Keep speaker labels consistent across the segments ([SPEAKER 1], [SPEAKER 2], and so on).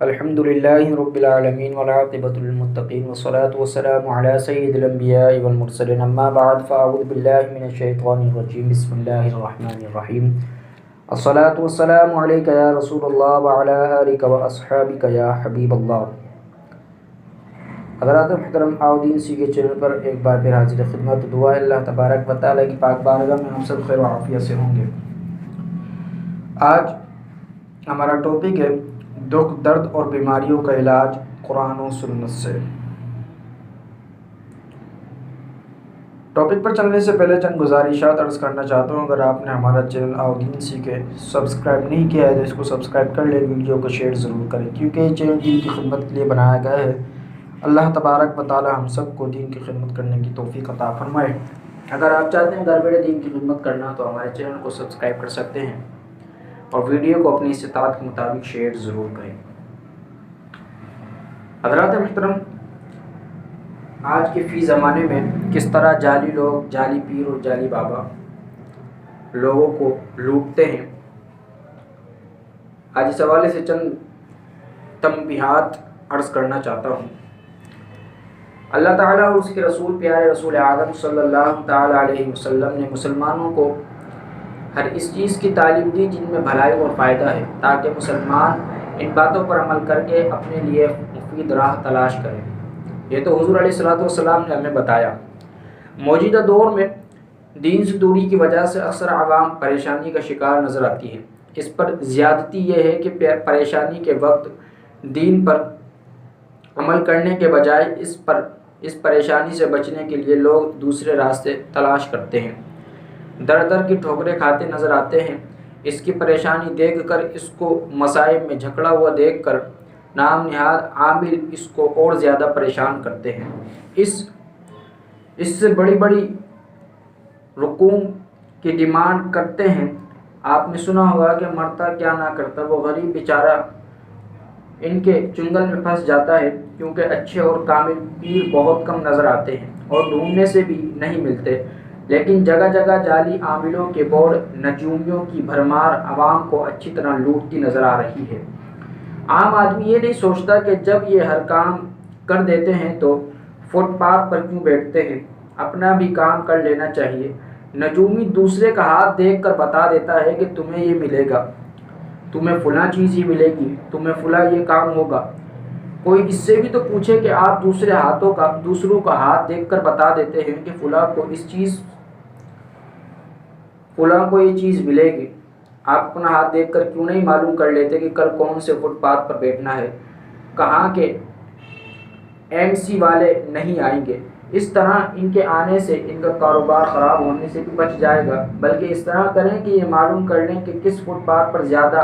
[SPEAKER 1] الحمدللہ رب العالمین والعاقبۃ للمتقین والصلاة والسلام علی سید الانبیاء والمرسلین اما بعد فاعوذ باللہ من الشیطان الرجیم بسم اللہ الرحمن الرحیم الصلاة والسلام علیک یا رسول اللہ وعلی آلک واصحابک یا حبیب اللہ۔ حضرات محترم عابدین سی کے چینل پر ایک بار پھر حاضر خدمت، دعا ہے اللہ تبارک و تعالیٰ کی پاک بارگاہ میں ہم سب خیر و عافیت سے ہوں گے۔ آج ہمارا ٹاپک ہے دکھ درد اور بیماریوں کا علاج قرآن و سنت سے۔ ٹاپک پر چلنے سے پہلے چند گزارشات عرض کرنا چاہتا ہوں۔ اگر آپ نے ہمارا چینل عابدین سی کے سبسکرائب نہیں کیا ہے تو اس کو سبسکرائب کر لیں، ویڈیو کو شیئر ضرور کریں، کیونکہ یہ چینل دین کی خدمت کے لیے بنایا گیا ہے۔ اللہ تبارک و تعالی ہم سب کو دین کی خدمت کرنے کی توفیق عطا فرمائے۔ اگر آپ چاہتے ہیں گھر بیٹھے دین کی خدمت کرنا تو ہمارے چینل کو سبسکرائب کر سکتے ہیں اور ویڈیو کو اپنی استطاعت کے مطابق شیئر ضرور کریں۔ حضرات محترم، آج کے فی زمانے میں کس طرح جعلی لوگ، جعلی پیر اور جعلی بابا لوگوں کو لوٹتے ہیں، آج اس حوالے سے چند تنبیہات عرض کرنا چاہتا ہوں۔ اللہ تعالیٰ اور اس کے رسول پیارے رسول اعظم صلی اللہ تعالیٰ علیہ وسلم نے مسلمانوں کو ہر اس چیز کی تعلیم دی جن میں بھلائی اور فائدہ ہے، تاکہ مسلمان ان باتوں پر عمل کر کے اپنے لیے مفید راہ تلاش کریں۔ یہ تو حضور علیہ السلام نے ہمیں بتایا۔ موجودہ دور میں دین سے دوری کی وجہ سے اکثر عوام پریشانی کا شکار نظر آتی ہے۔ اس پر زیادتی یہ ہے کہ پریشانی کے وقت دین پر عمل کرنے کے بجائے اس پریشانی سے بچنے کے لیے لوگ دوسرے راستے تلاش کرتے ہیں، در در کی ٹھوکریں کھاتے نظر آتے ہیں۔ اس کی پریشانی دیکھ کر، اس کو مصائب میں جھکڑا ہوا دیکھ کر نام نہاد عامل اس کو اور زیادہ پریشان کرتے ہیں۔ اس سے بڑی بڑی رقوم کی ڈیمانڈ کرتے ہیں۔ آپ نے سنا ہوگا کہ مرتا کیا نہ کرتا، وہ غریب بیچارہ ان کے چنگل میں پھنس جاتا ہے، کیونکہ اچھے اور کامل پیر بہت کم نظر آتے ہیں اور ڈھونڈنے سے بھی نہیں ملتے۔ لیکن جگہ جگہ جعلی عاملوں کے بورڈ، نجومیوں کی بھرمار عوام کو اچھی طرح لوٹتی نظر آ رہی ہے۔ عام آدمی یہ نہیں سوچتا کہ جب یہ ہر کام کر دیتے ہیں تو فٹ پاتھ پر کیوں بیٹھتے ہیں، اپنا بھی کام کر لینا چاہیے۔ نجومی دوسرے کا ہاتھ دیکھ کر بتا دیتا ہے کہ تمہیں یہ ملے گا، تمہیں فلاں چیز ہی ملے گی، تمہیں فلاں یہ کام ہوگا۔ کوئی اس سے بھی تو پوچھے کہ آپ دوسروں کا ہاتھ دیکھ کر بتا دیتے ہیں کہ فلاں کو یہ چیز ملے گی، آپ اپنا ہاتھ دیکھ کر کیوں نہیں معلوم کر لیتے کہ کل کون سے فٹ پاتھ پر بیٹھنا ہے، کہاں کے ایم سی والے نہیں آئیں گے۔ اس طرح ان کے آنے سے ان کا کاروبار خراب ہونے سے بھی بچ جائے گا، بلکہ اس طرح کریں کہ یہ معلوم کر لیں کہ کس فٹ پاتھ پر زیادہ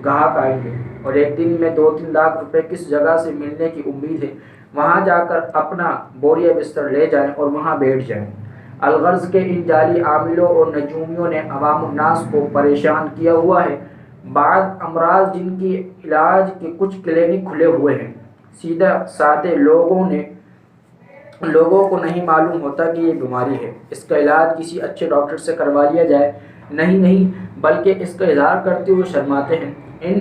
[SPEAKER 1] گاہک آئیں گے اور ایک دن میں 2-3 لاکھ روپے کس جگہ سے ملنے کی امید ہے، وہاں جا کر اپنا بوریا بستر لے جائیں اور وہاں بیٹھ جائیں۔ الغرض کے ان جعلی عاملوں اور نجومیوں نے عوام الناس کو پریشان کیا ہوا ہے۔ بعض امراض جن کی علاج کے کچھ کلینک کھلے ہوئے ہیں، سیدھا سادے لوگوں کو نہیں معلوم ہوتا کہ یہ بیماری ہے، اس کا علاج کسی اچھے ڈاکٹر سے کروا لیا جائے، نہیں بلکہ اس کا اظہار کرتے ہوئے شرماتے ہیں۔ ان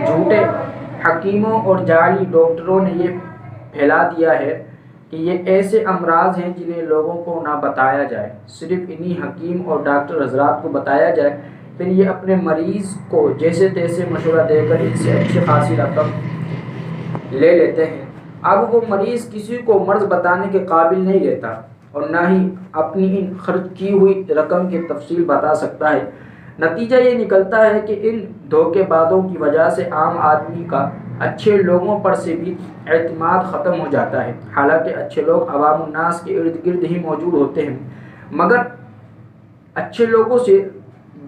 [SPEAKER 1] جھوٹے حکیموں اور جعلی ڈاکٹروں نے یہ پھیلا دیا ہے کہ یہ ایسے امراض ہیں جنہیں لوگوں کو نہ بتایا جائے، صرف انہی حکیم اور ڈاکٹر حضرات کو بتایا جائے، پھر یہ اپنے مریض کو جیسے تیسے مشورہ دے کر ان سے اچھی خاصی رقم لے لیتے ہیں۔ اب وہ مریض کسی کو مرض بتانے کے قابل نہیں رہتا اور نہ ہی اپنی ان خرچ کی ہوئی رقم کی تفصیل بتا سکتا ہے۔ نتیجہ یہ نکلتا ہے کہ ان دھوکے بازوں کی وجہ سے عام آدمی کا اچھے لوگوں پر سے بھی اعتماد ختم ہو جاتا ہے۔ حالانکہ اچھے لوگ عوام الناس کے ارد گرد ہی موجود ہوتے ہیں، مگر اچھے لوگوں سے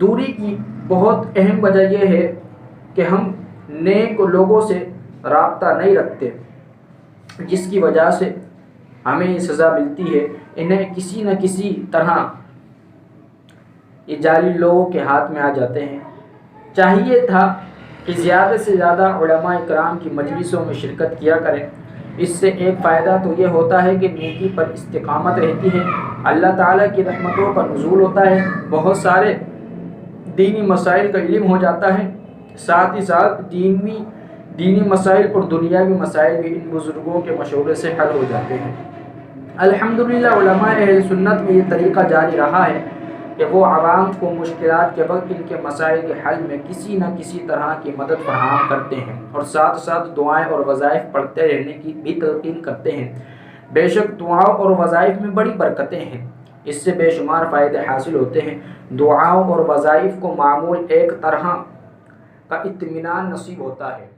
[SPEAKER 1] دوری کی بہت اہم وجہ یہ ہے کہ ہم نیک لوگوں سے رابطہ نہیں رکھتے، جس کی وجہ سے ہمیں یہ سزا ملتی ہے۔ انہیں کسی نہ کسی طرح یہ جعلی لوگوں کے ہاتھ میں آ جاتے ہیں۔ چاہیے تھا کہ زیادہ سے زیادہ علماء اکرام کی مجلسوں میں شرکت کیا کریں۔ اس سے ایک فائدہ تو یہ ہوتا ہے کہ نیکی پر استقامت رہتی ہے، اللہ تعالیٰ کی رحمتوں کا نزول ہوتا ہے، بہت سارے دینی مسائل کا علم ہو جاتا ہے، ساتھ ہی ساتھ دینی مسائل اور دنیاوی مسائل بھی ان بزرگوں کے مشورے سے حل ہو جاتے ہیں۔ الحمدللہ علماء اہل سنت میں یہ طریقہ جاری رہا ہے کہ وہ عوام کو مشکلات کے وقت ان کے مسائل کے حل میں کسی نہ کسی طرح کی مدد فراہم کرتے ہیں اور ساتھ ساتھ دعائیں اور وظائف پڑھتے رہنے کی بھی تلقین کرتے ہیں۔ بے شک دعاؤں اور وظائف میں بڑی برکتیں ہیں، اس سے بے شمار فائدے حاصل ہوتے ہیں۔ دعاؤں اور وظائف کو معمول ایک طرح کا اطمینان نصیب ہوتا ہے۔